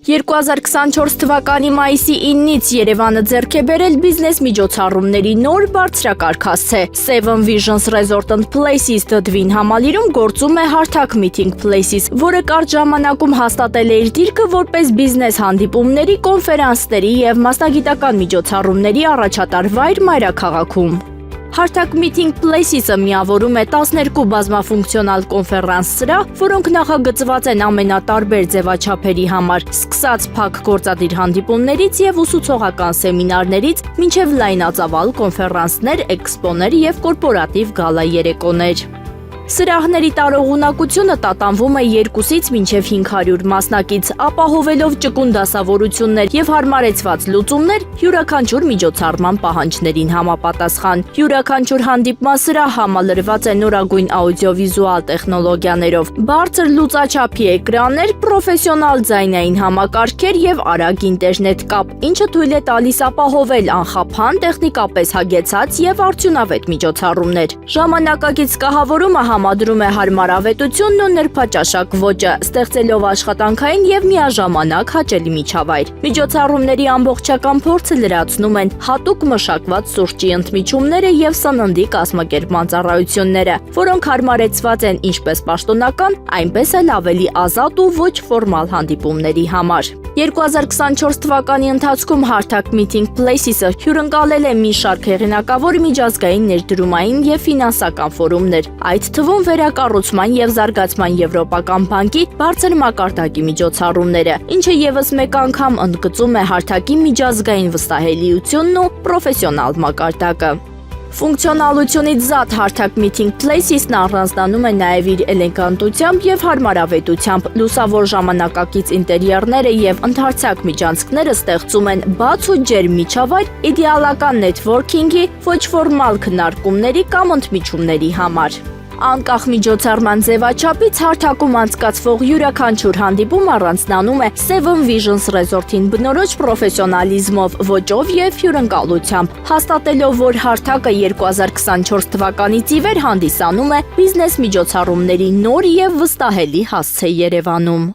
2024 թվականի մայիսի 9-ից Երևանը ձեռք է բերել բիզնես միջոցառումների նոր բարձրակարգ հասցե։ Seven Visions Resort and Places Դդվին համալիրում գործում է Հարթակ Meeting Places, որը կարճ ժամանակում հաստատել է իր դիրքը որպես բիզնես հանդիպումների, կոնֆերանսների և մասնագիտական միջոցառումների առաջատար վայր մայրաքաղաքում։ Հարթակ Meeting Places-ը միավորում է 12 բազմաֆունկցիոնալ կոնֆերանս սրահ, որոնք նախագծված են ամենատարբեր ձևաչափերի համար, սկսած փակ գործադիր հանդիպումներից և ուսուցողական սեմինարներից, մինչև լայնածավալ կոնֆերանսներ, էքսպոներ և կորպորատիվ գալա երեկոներ։ Սրահների տարողունակությունը տատանվում է 2-ից մինչև 500 մասնակից, ապահովելով ճկուն դասավորություններ և հարմարեցված լուծումներ յուրաքանչյուր միջոցառման պահանջներին համապատասխան։ Յուրաքանչյուր հանդիպման սրահ համալրված է նորագույն աուդիովիզուալ տեխնոլոգիաներով, բարձր լուծաչափի էկրաններ, պրոֆեսիոնալ ձայնային համակարգեր և արագ ինտերնետ կապ, ինչը թույլ է տալիս ապահովել անխափան, տեխնիկապես հագեցած և արդյունավետ միջոցառումներ։ Ժամանակակից կահավորումը համադրում է հարմարավետությունն ու նրբաճաշակ ոճը, ստեղծելով աշխատանքային և միաժամանակ հաճելի միջավայր։ Միջոցառումների ամբողջական փորձը լրացնում են հատուկ մշակված սուրճի ընդմիջումները և սննդի կազմակերպման ծառայությունները, որոնք հարմարեցված են ինչպես պաշտոնական, այնպես էլ ավելի ազատ ու ոչ ֆորմալ հանդիպումների համար։ 2024 թվականի ընթացքում Հարթակ Meeting Places-ը հյուրընկալել է մի շարք հեղինակավոր միջազգային ներդրումային և ֆինանսական ֆորումներ, այդ թվում վերակառուցման և զարգացման Եվրոպական բանկի բարձր մակարդակի միջոցառումները, ինչը ևս մեկ անգամ ընդգծում է Հարթակի միջազգային վստահելիությունն ու պրոֆեսիոնալ մակարդակը։ Ֆունկցիոնալությունից զատ Հարթակ Meeting Places-ն առանձնանում է նաև իր էլեգանտությամբ և հարմարավետությամբ, լուսավոր ժամանակակից ինտերիերները և ընդարձակ միջանցքները ստեղծում են բաց ու ջերմ միջավայր իդեալական նեթվորքինգի, ոչ ֆորմալ քննարկումների կամ ընդմիջումների համար։ Անկախ միջոցառման ձևաչափից Հարթակում անցկացվող յուրաքանչյուր հանդիպում առանձնանում է Seven Visions Resort-ին բնորոշ պրոֆեսիոնալիզմով, ոճով և հյուրընկալությամբ, հաստատելով, որ Հարթակը 2024 թվականից ի վեր հանդիսանում է բիզնես միջոցառումների նոր և վստահելի հասցե Երևանում։